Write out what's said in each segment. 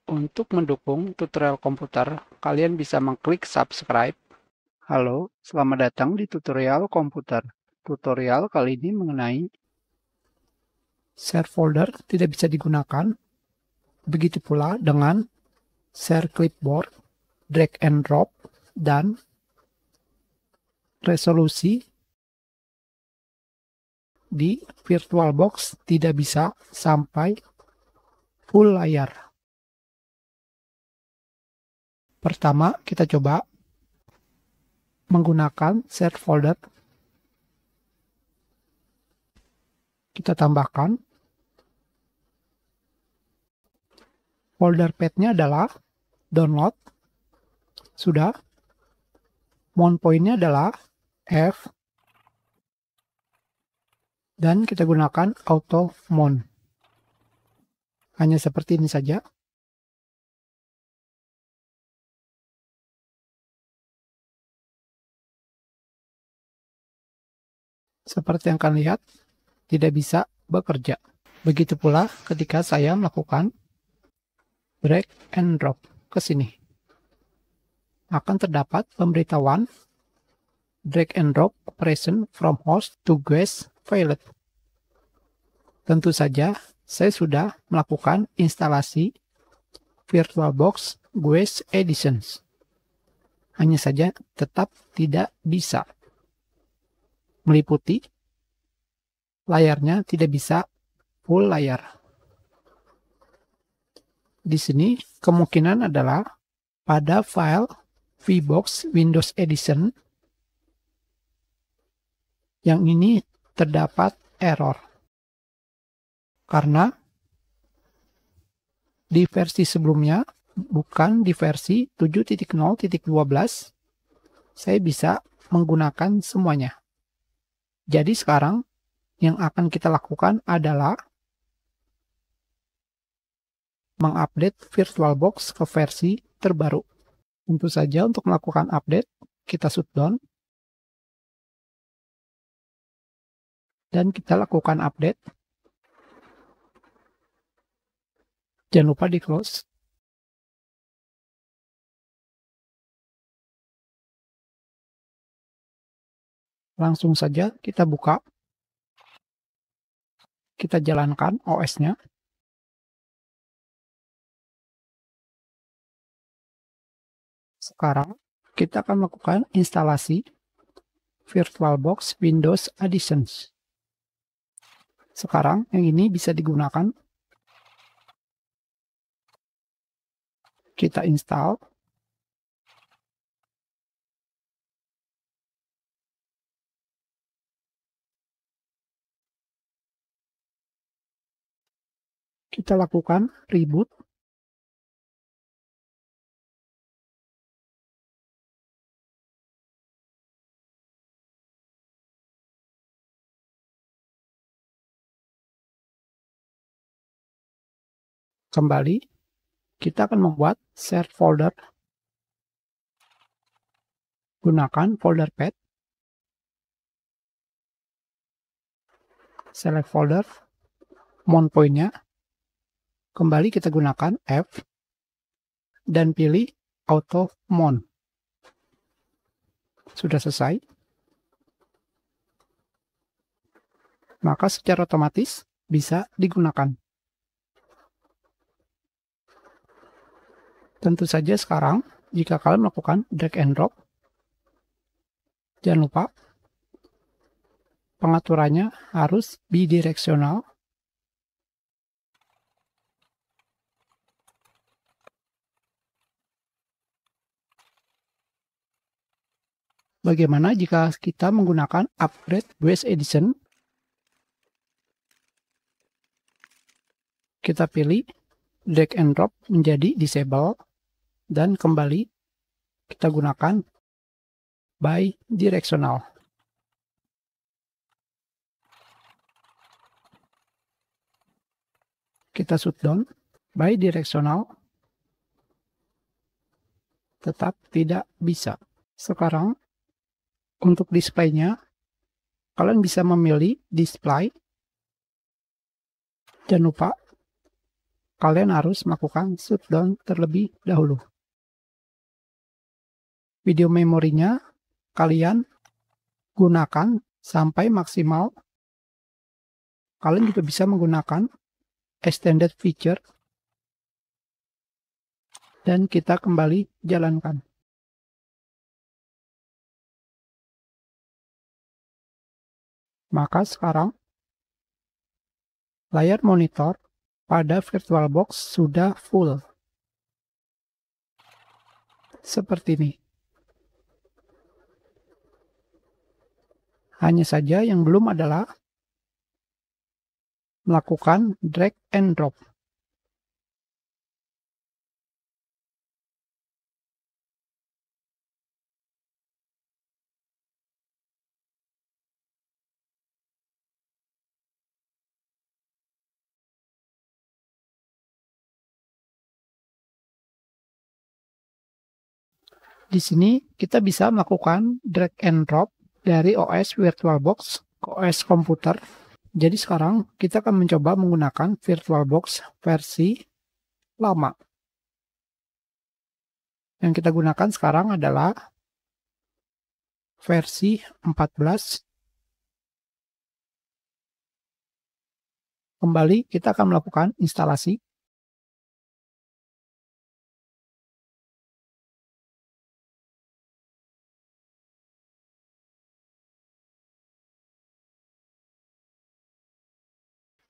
Untuk mendukung tutorial komputer, kalian bisa mengklik subscribe. Halo, selamat datang di tutorial komputer. Tutorial kali ini mengenai share folder tidak bisa digunakan. Begitu pula dengan share clipboard, drag and drop, dan resolusi di VirtualBox tidak bisa sampai full layar. Pertama, kita coba menggunakan share folder. Kita tambahkan folder path-nya adalah download. Sudah. Mount point-nya adalah F. Dan kita gunakan auto mount. Hanya seperti ini saja. Seperti yang kalian lihat, tidak bisa bekerja. Begitu pula ketika saya melakukan drag and drop ke sini. Akan terdapat pemberitahuan drag and drop operation from host to guest failed. Tentu saja saya sudah melakukan instalasi VirtualBox Guest Editions. Hanya saja tetap tidak bisa meliputi, layarnya tidak bisa full layar. Di sini kemungkinan adalah pada file VBox Windows Edition yang ini terdapat error. Karena di versi sebelumnya, bukan di versi 7.0.12, saya bisa menggunakan semuanya. Jadi sekarang yang akan kita lakukan adalah mengupdate VirtualBox ke versi terbaru. Tentu saja untuk melakukan update, kita shutdown. Dan kita lakukan update. Jangan lupa di close. Langsung saja kita buka. Kita jalankan OS-nya. Sekarang kita akan melakukan instalasi VirtualBox Windows Editions. Sekarang yang ini bisa digunakan. Kita install. Kita lakukan reboot. Kembali, kita akan membuat share folder. Gunakan folder path. Select folder. Mount point-nya. Kembali kita gunakan F. Dan pilih auto mount. Sudah selesai. Maka secara otomatis bisa digunakan. Tentu saja sekarang, jika kalian melakukan drag and drop, jangan lupa pengaturannya harus bidireksional. Bagaimana jika kita menggunakan upgrade Guest Edition? Kita pilih drag and drop menjadi disable dan kembali kita gunakan bidirectional. Kita shutdown. Bidirectional tetap tidak bisa. Sekarang untuk display-nya, kalian bisa memilih display. Jangan lupa kalian harus melakukan shutdown terlebih dahulu. Video memorinya kalian gunakan sampai maksimal. Kalian juga bisa menggunakan extended feature. Dan kita kembali jalankan. Maka sekarang layar monitor pada VirtualBox sudah full. Seperti ini. Hanya saja yang belum adalah melakukan drag and drop. Di sini kita bisa melakukan drag and drop dari OS VirtualBox ke OS komputer. Jadi sekarang kita akan mencoba menggunakan VirtualBox versi lama. Yang kita gunakan sekarang adalah versi 14. Kembali kita akan melakukan instalasi.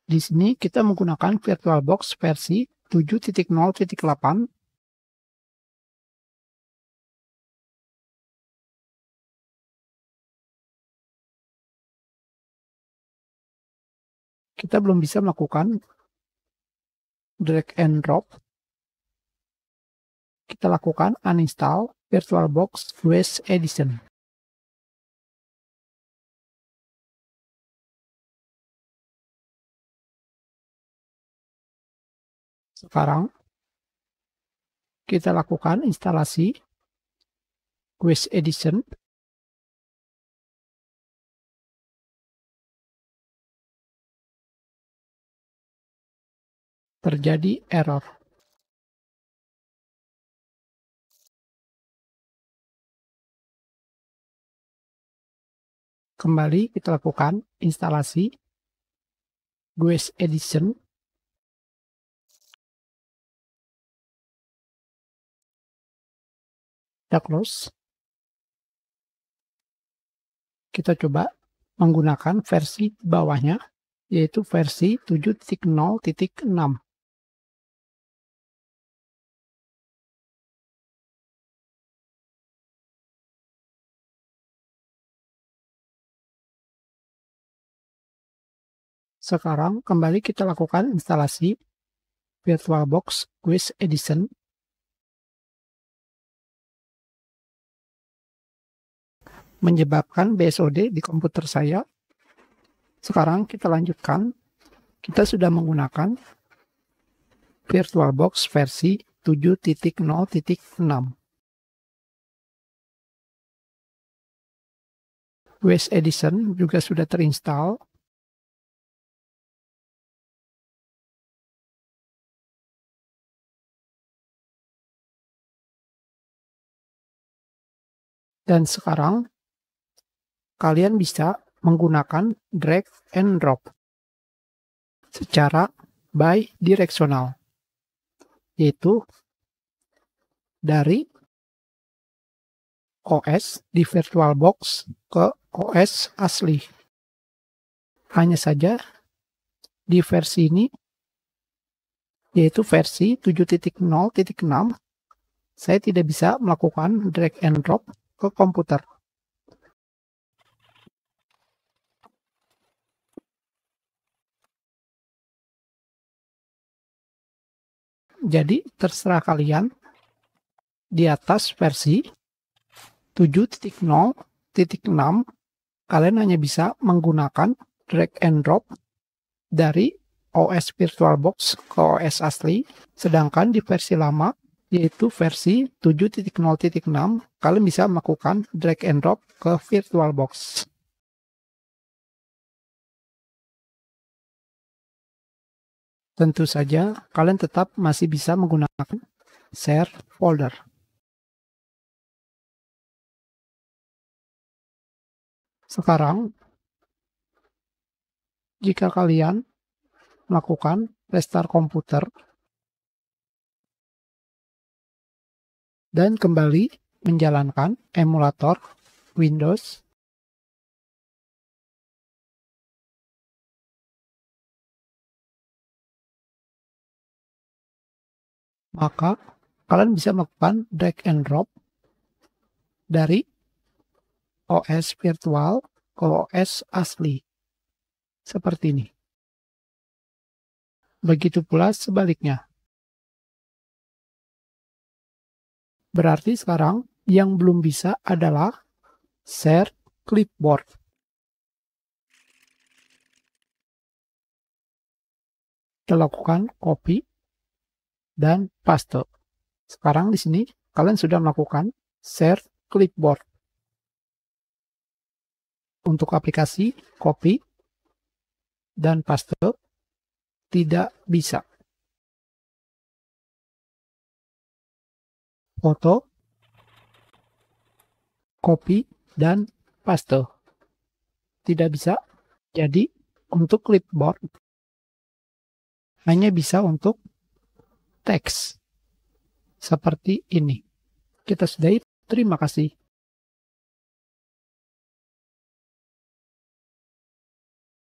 Di sini kita menggunakan VirtualBox versi 7.0.8. Kita belum bisa melakukan drag and drop. Kita lakukan uninstall VirtualBox OS Edition. Sekarang kita lakukan instalasi OS Edition. Terjadi error. Kembali kita lakukan instalasi OS Edition. Kita close. Kita coba menggunakan versi bawahnya, yaitu versi 7.0.6. Sekarang kembali kita lakukan instalasi VirtualBox OS Edition. Menyebabkan BSOD di komputer saya. Sekarang kita lanjutkan. Kita sudah menggunakan VirtualBox versi 7.0.6. OS Edition juga sudah terinstall. Dan sekarang kalian bisa menggunakan drag and drop secara bidirectional, yaitu dari OS di VirtualBox ke OS asli. Hanya saja di versi ini, yaitu versi 7.0.6, saya tidak bisa melakukan drag and drop ke komputer. Jadi terserah kalian. Di atas versi 7.0.6 kalian hanya bisa menggunakan drag and drop dari OS VirtualBox ke OS asli, sedangkan di versi lama, yaitu versi 7.0.6, kalian bisa melakukan drag and drop ke VirtualBox. Tentu saja, kalian tetap masih bisa menggunakan share folder. Sekarang, jika kalian melakukan restart komputer dan kembali menjalankan emulator Windows, maka kalian bisa melakukan drag and drop dari OS virtual ke OS asli. Seperti ini. Begitu pula sebaliknya. Berarti sekarang yang belum bisa adalah share clipboard. Kita lakukan copy dan paste. Sekarang di sini kalian sudah melakukan share clipboard. Untuk aplikasi copy dan paste tidak bisa. Foto, copy, dan paste tidak bisa. Jadi untuk clipboard hanya bisa untuk teks seperti ini. Kita sudahi. Terima kasih.